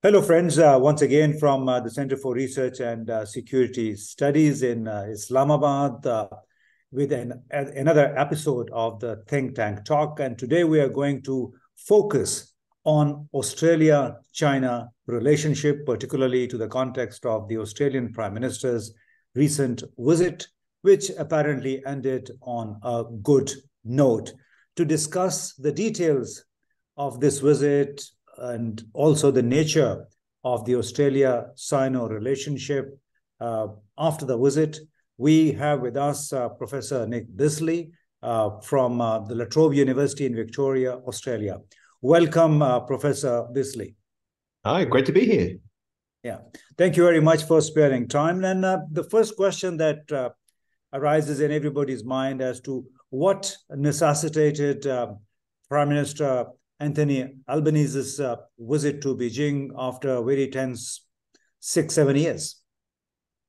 Hello, friends. Once again from the Center for Research and Security Studies in Islamabad with another episode of the Think Tank Talk. And today we are going to focus on Australia-China relationship, particularly to the context of the Australian Prime Minister's recent visit, which apparently ended on a good note. To discuss the details of this visit, and also the nature of the Australia-Sino relationship after the visit, we have with us Professor Nick Bisley from the Trobe University in Victoria, Australia. Welcome, Professor Bisley. Hi, great to be here. Yeah, thank you very much for sparing time. And the first question that arises in everybody's mind as to what necessitated Prime Minister Anthony Albanese's visit to Beijing after a very tense 6-7 years.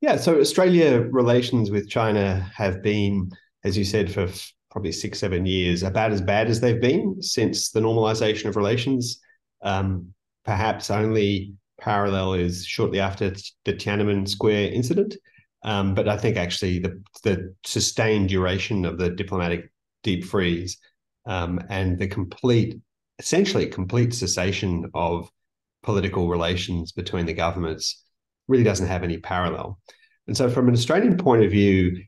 Yeah, so Australia relations with China have been, as you said, for probably 6-7 years, about as bad as they've been since the normalization of relations. Perhaps only parallel is shortly after the Tiananmen Square incident. But I think actually the sustained duration of the diplomatic deep freeze and the essentially complete cessation of political relations between the governments really doesn't have any parallel. And so from an Australian point of view,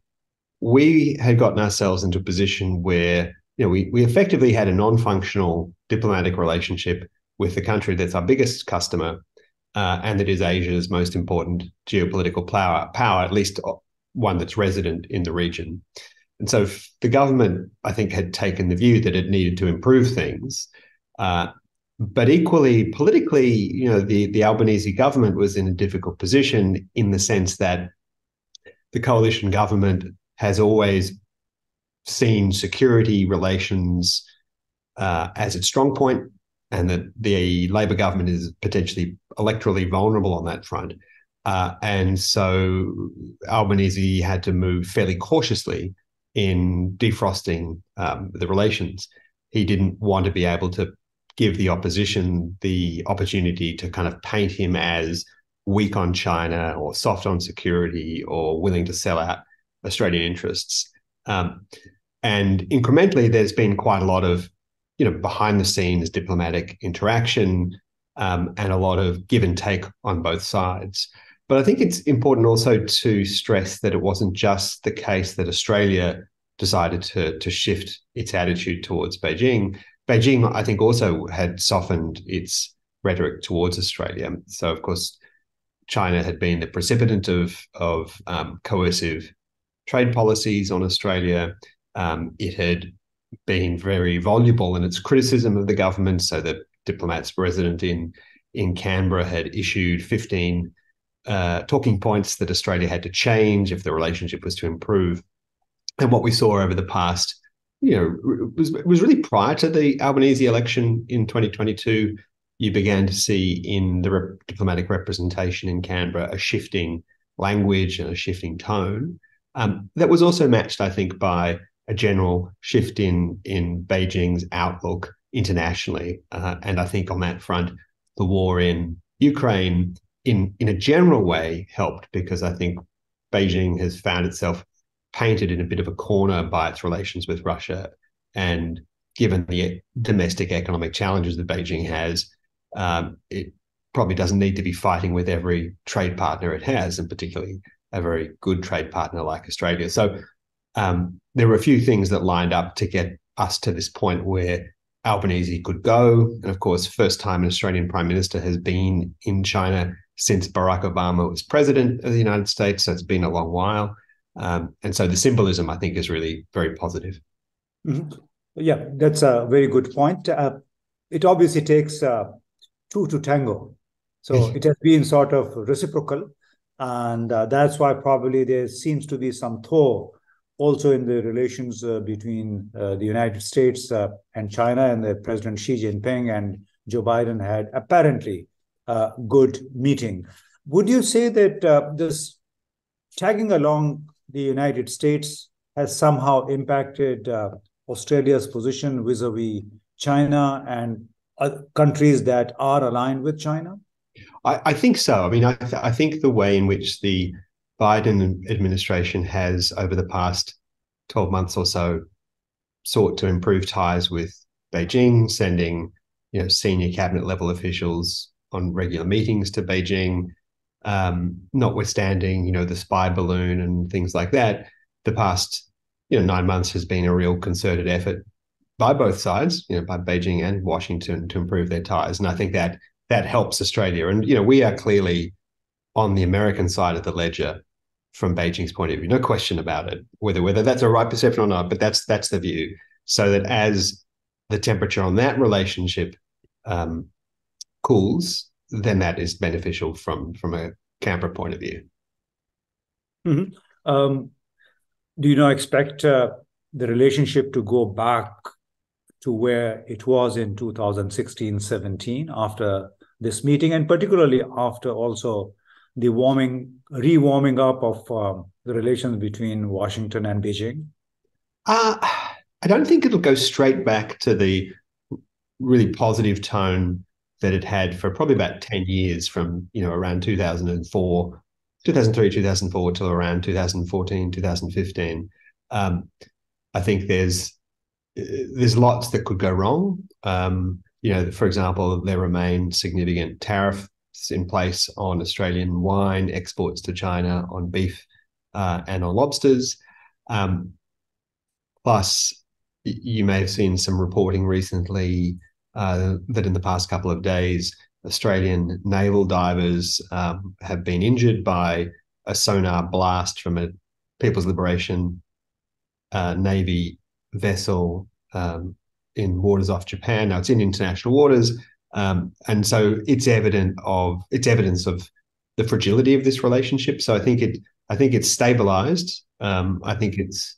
we had gotten ourselves into a position where we effectively had a non-functional diplomatic relationship with the country that's our biggest customer and that is Asia's most important geopolitical power, at least one that's resident in the region. And so the government, I think, had taken the view that it needed to improve things. But equally, politically, the Albanese government was in a difficult position in the sense that the coalition government has always seen security relations as its strong point, and that the Labor government is potentially electorally vulnerable on that front. And so Albanese had to move fairly cautiously in defrosting the relations. He didn't want to be able to give the opposition the opportunity to kind of paint him as weak on China or soft on security or willing to sell out Australian interests. And incrementally, there's been quite a lot of, behind the scenes diplomatic interaction and a lot of give and take on both sides. But I think it's important also to stress that it wasn't just the case that Australia decided to shift its attitude towards Beijing. Beijing, I think, also had softened its rhetoric towards Australia. So, of course, China had been the precipitant of coercive trade policies on Australia. It had been very voluble in its criticism of the government, so that diplomats resident in Canberra had issued 15 talking points that Australia had to change if the relationship was to improve. And what we saw over the past, was really prior to the Albanese election in 2022, you began to see in the diplomatic representation in Canberra a shifting language and a shifting tone that was also matched, I think, by a general shift in Beijing's outlook internationally. And I think on that front, the war in Ukraine, in a general way, helped, because I think Beijing has found itself painted in a bit of a corner by its relations with Russia. And given the domestic economic challenges that Beijing has, it probably doesn't need to be fighting with every trade partner it has, and particularly a very good trade partner like Australia. So there were a few things that lined up to get us to this point where Albanese could go. And of course, first time an Australian Prime Minister has been in China since Barack Obama was president of the United States. So it's been a long while. And so the symbolism, I think, is really very positive. Mm-hmm. Yeah, that's a very good point. It obviously takes two to tango. So it has been sort of reciprocal. And that's why probably there seems to be some thaw also in the relations between the United States and China, and the President Xi Jinping and Joe Biden had apparently a good meeting. Would you say that this tagging along the United States has somehow impacted Australia's position vis-a-vis China and countries that are aligned with China? I think so. I mean, I think the way in which the Biden administration has, over the past 12 months or so, sought to improve ties with Beijing, sending senior cabinet level officials on regular meetings to Beijing, notwithstanding the spy balloon and things like that. The past 9 months has been a real concerted effort by both sides, by Beijing and Washington, to improve their ties, and I think that helps Australia. And we are clearly on the American side of the ledger from Beijing's point of view, no question about it. Whether that's a right perception or not, but that's the view. So that as the temperature on that relationship cools, then that is beneficial from a Canberra point of view. Mm-hmm. Do you now expect the relationship to go back to where it was in 2016-17 after this meeting, and particularly after also the re-warming up of the relations between Washington and Beijing? I don't think it'll go straight back to the really positive tone that it had for probably about 10 years, from around 2003, 2004 till around 2014, 2015. I think there's lots that could go wrong. For example, there remain significant tariffs in place on Australian wine exports to China, on beef and on lobsters. Plus, you may have seen some reporting recently that in the past couple of days, Australian naval divers have been injured by a sonar blast from a People's Liberation Navy vessel in waters off Japan. Now it's in international waters, and so it's evidence of the fragility of this relationship. So I think it's stabilized. I think it's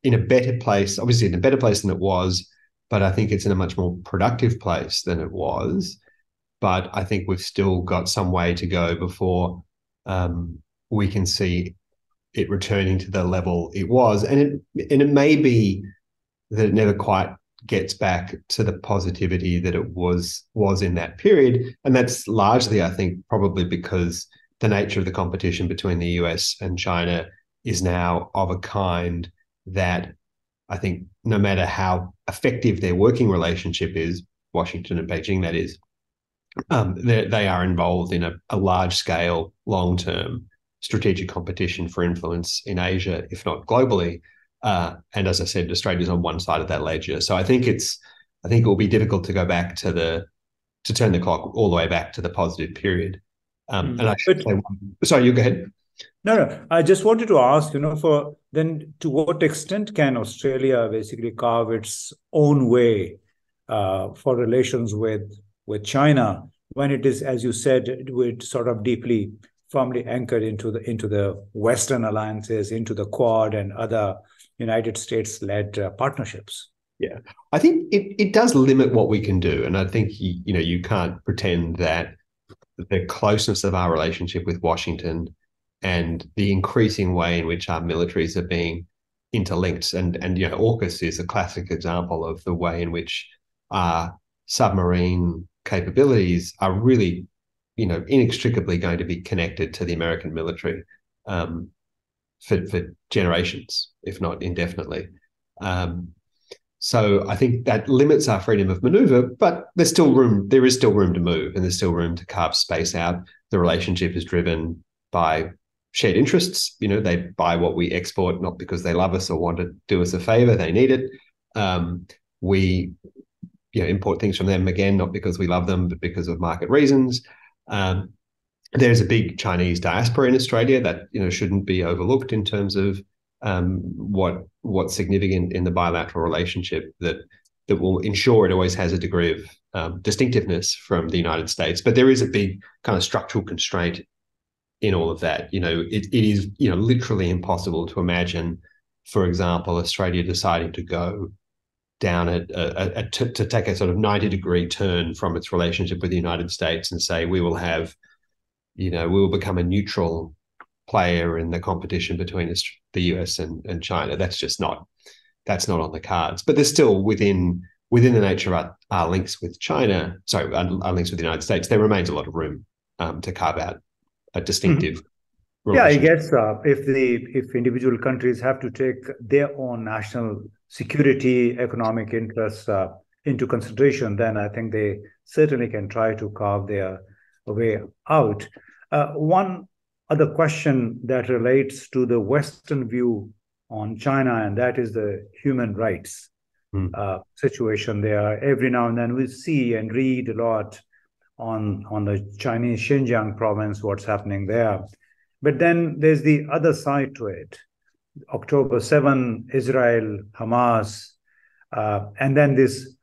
in a better place, obviously in a better place than it was, but I think it's in a much more productive place than it was. But I think we've still got some way to go before we can see it returning to the level it was. And it may be that it never quite gets back to the positivity that it was in that period. And that's largely, I think, probably because the nature of the competition between the US and China is now of a kind that I think no matter how effective their working relationship is, Washington and Beijing, that is, they are involved in a large-scale, long-term strategic competition for influence in Asia, if not globally. And as I said, Australia's on one side of that ledger. So I think it will be difficult to go back to turn the clock all the way back to the positive period. And I should say, sorry, you go ahead. No. I just wanted to ask, to what extent can Australia basically carve its own way for relations with China when it is, as you said, it sort of deeply, firmly anchored into the Western alliances, into the Quad and other United States-led partnerships? Yeah, I think it does limit what we can do, and I think you can't pretend that the closeness of our relationship with Washington and the increasing way in which our militaries are being interlinked, and AUKUS is a classic example of the way in which our submarine capabilities are really, inextricably going to be connected to the American military for generations, if not indefinitely. So I think that limits our freedom of maneuver, but there is still room to move, and there's still room to carve space out. The relationship is driven by shared interests. They buy what we export, not because they love us or want to do us a favor. They need it. We import things from them, again, not because we love them, but because of market reasons. There's a big Chinese diaspora in Australia that shouldn't be overlooked in terms of what's significant in the bilateral relationship that will ensure it always has a degree of distinctiveness from the United States. But there is a big kind of structural constraint in all of that. It is literally impossible to imagine, for example, Australia deciding to go down to take a sort of 90-degree turn from its relationship with the United States and say we will become a neutral player in the competition between the US and China. That's not on the cards. But there's still within within the nature of our links with China, our links with the United States, there remains a lot of room to carve out a distinctive relationship. Yeah, I guess if individual countries have to take their own national security, economic interests into consideration, then I think they certainly can try to carve their way out. One other question that relates to the Western view on China, and that is the human rights situation there. Every now and then we see and read a lot on the Chinese Xinjiang province, what's happening there. But then there's the other side to it. October 7, Israel, Hamas, and then this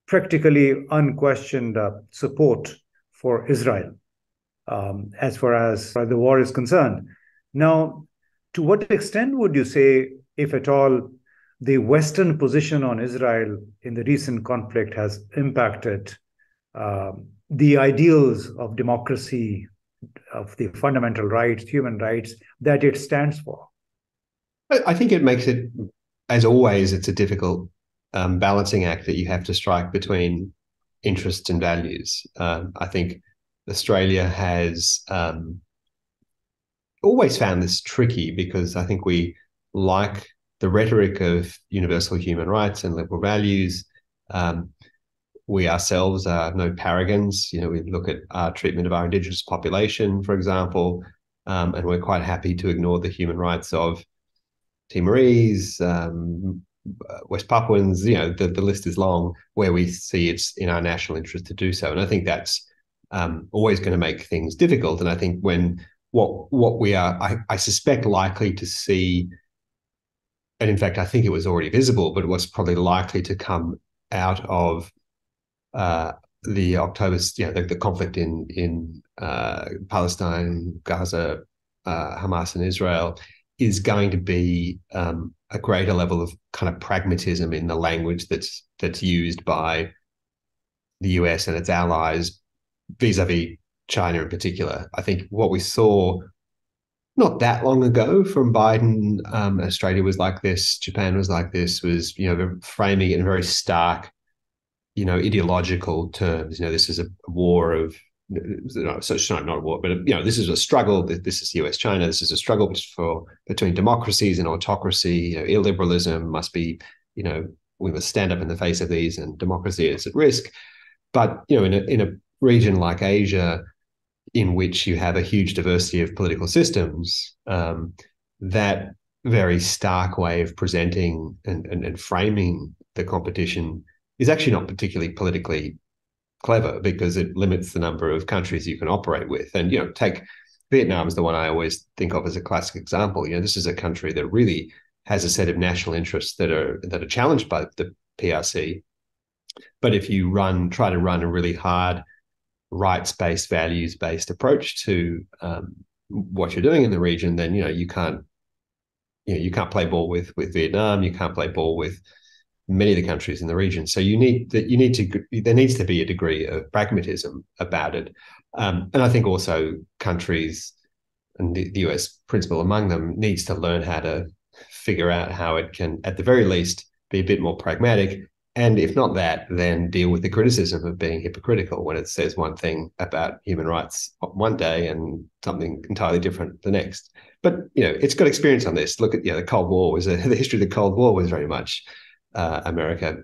practically unquestioned support for Israel as far as the war is concerned. Now, to what extent would you say, if at all, the Western position on Israel in the recent conflict has impacted the ideals of democracy, of the fundamental rights, human rights that it stands for? I think it makes it, as always, it's a difficult balancing act that you have to strike between interests and values. I think Australia has always found this tricky because I think we like the rhetoric of universal human rights and liberal values. We ourselves are no paragons. We look at our treatment of our Indigenous population, for example, and we're quite happy to ignore the human rights of Timorese, West Papuans. The list is long where we see it's in our national interest to do so. And I think that's always going to make things difficult. And I think what we are, I suspect, likely to see, and in fact, I think it was already visible, but what's probably likely to come out of the October, the conflict in Palestine, Gaza, Hamas and Israel, is going to be a greater level of kind of pragmatism in the language that's used by the US and its allies vis-a-vis China in particular. I think what we saw not that long ago from Biden, Australia was like this, Japan was like this, was framing it in very stark, ideological terms. This is a war of, not a war, but this is a struggle. This is US-China. This is a struggle between democracies and autocracy. Illiberalism must be, we must stand up in the face of these, and democracy is at risk. But in a region like Asia, in which you have a huge diversity of political systems, that very stark way of presenting and framing the competition is actually not particularly politically clever, because it limits the number of countries you can operate with. And, take Vietnam as the one I always think of as a classic example. This is a country that really has a set of national interests that are challenged by the PRC. But if you try to run a really hard rights-based, values-based approach to what you're doing in the region, then you can't play ball with Vietnam. You can't play ball with many of the countries in the region. So there needs to be a degree of pragmatism about it. And I think also countries, and the US principal among them, needs to learn how to figure out how it can, at the very least, be a bit more pragmatic. And if not that, then deal with the criticism of being hypocritical when it says one thing about human rights one day and something entirely different the next. But, it's got experience on this. Look at, the Cold War the history of the Cold War was very much America,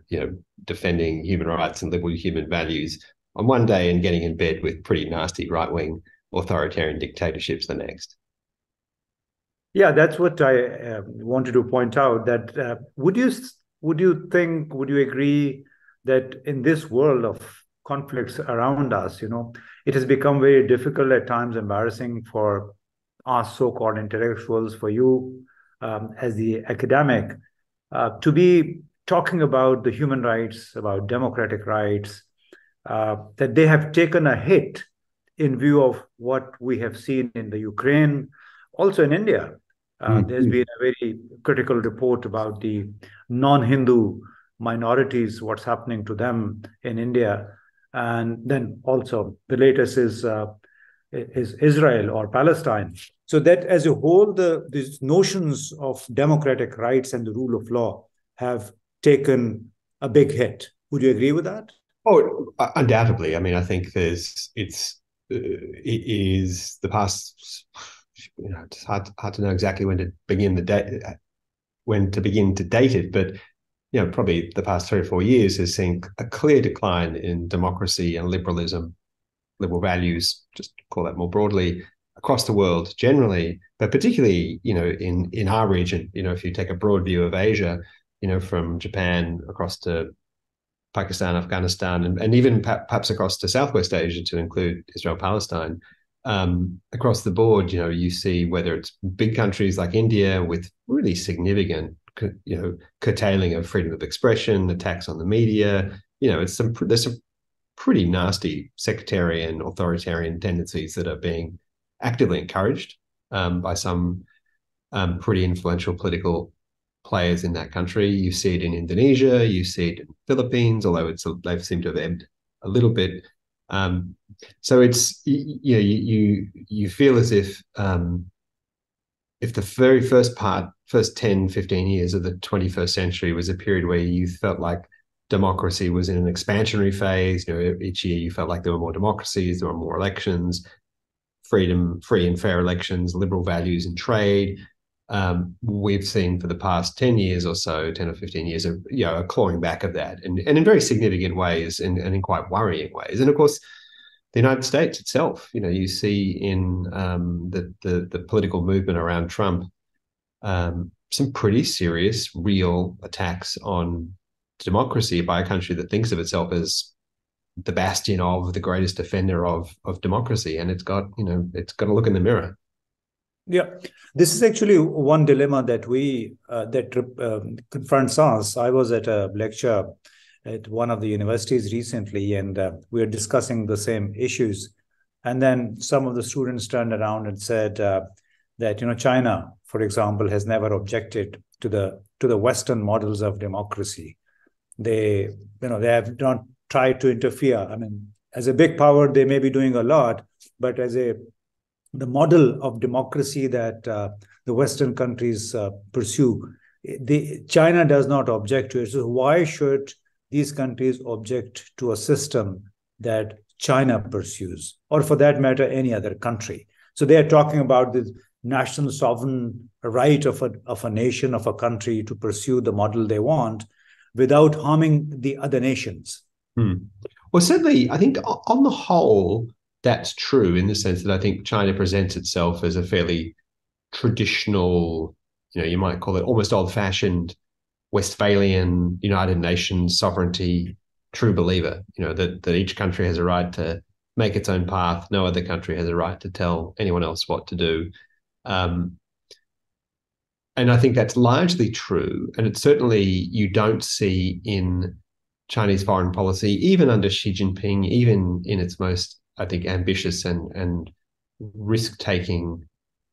defending human rights and liberal human values on one day and getting in bed with pretty nasty right-wing authoritarian dictatorships the next. Yeah, that's what I wanted to point out, that would you agree that in this world of conflicts around us, it has become very difficult, at times embarrassing for us so-called intellectuals, for you as the academic, to be talking about the human rights, about democratic rights, that they have taken a hit in view of what we have seen in the Ukraine, also in India. There's been a very critical report about the non-Hindu minorities, what's happening to them in India. And then also the latest is Israel or Palestine. So that as a whole, these notions of democratic rights and the rule of law have taken a big hit. Would you agree with that? Oh, undoubtedly. I mean, I think it is the past. It's hard to know exactly when to begin to date it, but probably the past 3 or 4 years has seen a clear decline in democracy and liberalism, liberal values, just call that more broadly, across the world generally, but particularly, in our region. If you take a broad view of Asia, from Japan across to Pakistan, Afghanistan, and even perhaps across to Southwest Asia to include Israel, Palestine, across the board, you see whether it's big countries like India with really significant, curtailing of freedom of expression, attacks on the media. There's some pretty nasty sectarian, authoritarian tendencies that are being actively encouraged by some pretty influential political players in that country. You see it in Indonesia, you see it in the Philippines, although they've seemed to have ebbed a little bit. So it's you feel as if the very first 10, 15 years of the 21st century was a period where you felt like democracy was in an expansionary phase. Each year you felt like there were more democracies, there were more elections, free and fair elections, liberal values in trade. We've seen for the past 10 years or so, 10 or 15 years, a clawing back of that, and in very significant ways and in quite worrying ways. And of course, the United States itself, you see in the political movement around Trump, some pretty serious, real attacks on democracy by a country that thinks of itself as the bastion of, the greatest defender of democracy. And it's got to look in the mirror. Yeah, this is actually one dilemma that confronts us. I was at a lecture at one of the universities recently, and we were discussing the same issues. And then some of the students turned around and said that China, for example, has never objected to the Western models of democracy. They have not tried to interfere. I mean, as a big power, they may be doing a lot, but as the model of democracy that the Western countries pursue, China does not object to it. So why should these countries object to a system that China pursues, or for that matter, any other country? So they are talking about the national sovereign right of a nation, of a country, to pursue the model they want without harming the other nations. Well, certainly, I think on the whole, that's true in the sense that I think China presents itself as a fairly traditional, you might call it almost old-fashioned Westphalian United Nations sovereignty true believer, that each country has a right to make its own path. No other country has a right to tell anyone else what to do. And I think that's largely true. And it's certainly, you don't see in Chinese foreign policy, even under Xi Jinping, even in its most, I think, ambitious and risk-taking,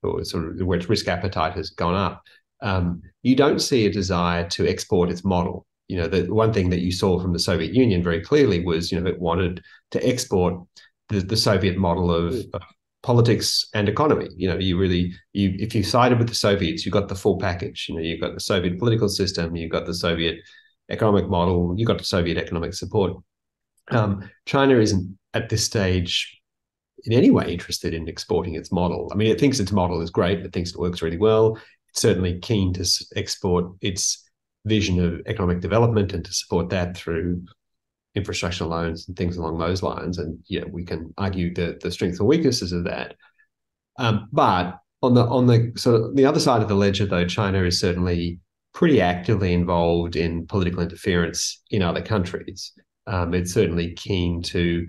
or sort of where its risk appetite has gone up, you don't see a desire to export its model. The one thing that you saw from the Soviet Union very clearly was, it wanted to export the Soviet model of politics and economy. If you sided with the Soviets, you got the full package. You've got the Soviet political system, you've got the Soviet economic model, you got the Soviet economic support. China isn't at this stage in any way interested in exporting its model. I mean, it thinks its model is great. It thinks it works really well. It's certainly keen to export its vision of economic development and to support that through infrastructure loans and things along those lines. And we can argue the strengths and weaknesses of that. But on the sort of the other side of the ledger, though, China is certainly pretty actively involved in political interference in other countries. It's certainly keen to,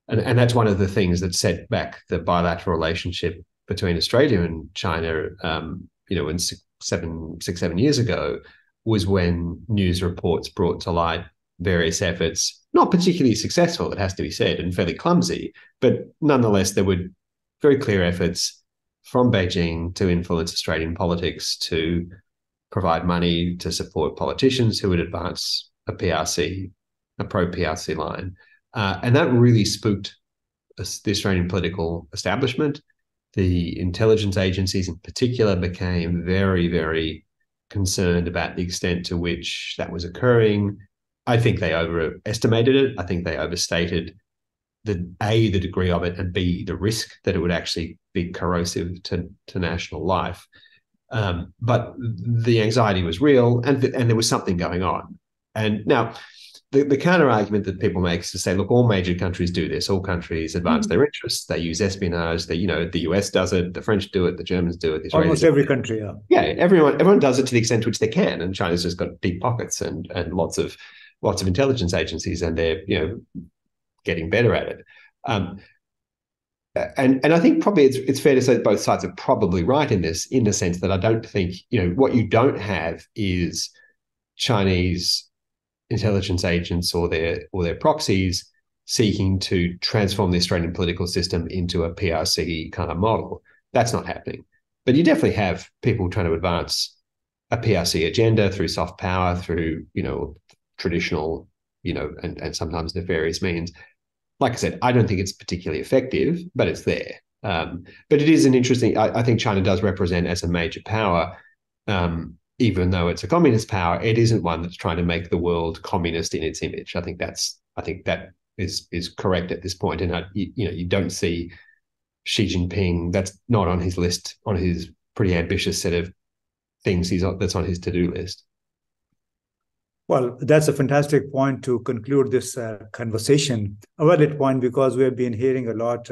and that's one of the things that set back the bilateral relationship between Australia and China, in 6-7 years ago, was when news reports brought to light various efforts, not particularly successful, it has to be said, and fairly clumsy, but nonetheless, there were very clear efforts from Beijing to influence Australian politics, to provide money to support politicians who would advance a pro-PRC line. And that really spooked the Australian political establishment. The intelligence agencies in particular became very, very concerned about the extent to which that was occurring. I think they overestimated it. I think they overstated the degree of it, and B, the risk that it would actually be corrosive to national life. But the anxiety was real, and there was something going on. And now, the counter argument that people make is to say, look, all major countries do this. All countries advance their interests. They use espionage. The US does it. The French do it. The Germans do it. The Israelis Almost every country, yeah. Yeah, everyone does it to the extent to which they can. And China's just got deep pockets and lots of intelligence agencies, and they're getting better at it. And I think probably it's fair to say that both sides are probably right in this, in the sense that I don't think, what you don't have is Chinese intelligence agents or their proxies seeking to transform the Australian political system into a PRC kind of model. That's not happening. But you definitely have people trying to advance a PRC agenda through soft power, through, traditional, and sometimes nefarious means. Like I said, I don't think it's particularly effective, but it's there. But it is an interesting, I think China does represent, as a major power, even though it's a communist power, it isn't one that's trying to make the world communist in its image. I think that is correct at this point. And you don't see Xi Jinping, that's not on his list, on his pretty ambitious set of things that's on his to-do list. Well, that's a fantastic point to conclude this conversation. A valid point, because we have been hearing a lot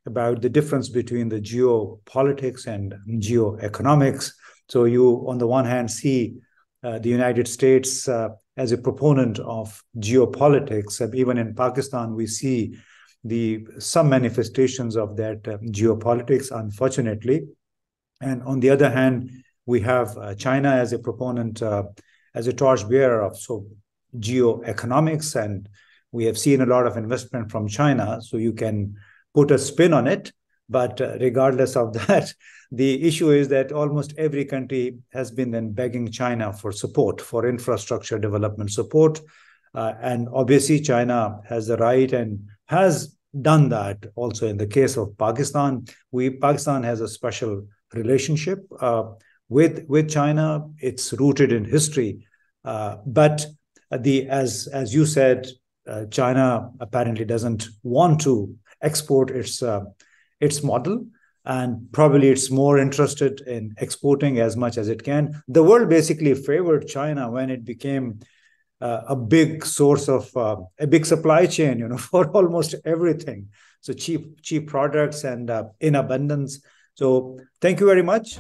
about the difference between the geopolitics and geoeconomics. So you, on the one hand, see the United States as a proponent of geopolitics. Even in Pakistan, we see some manifestations of that geopolitics, unfortunately. And on the other hand, we have China as a proponent, as a torchbearer of geoeconomics, and we have seen a lot of investment from China. So you can put a spin on it, but regardless of that, the issue is that almost every country has been then begging China for support, for infrastructure development support. And obviously China has the right and has done that also in the case of Pakistan. Pakistan has a special relationship with China. It's rooted in history. But as you said, China apparently doesn't want to export its model. And probably it's more interested in exporting as much as it can. The world basically favored China when it became a big source of a big supply chain, for almost everything. So cheap products and in abundance. So thank you very much.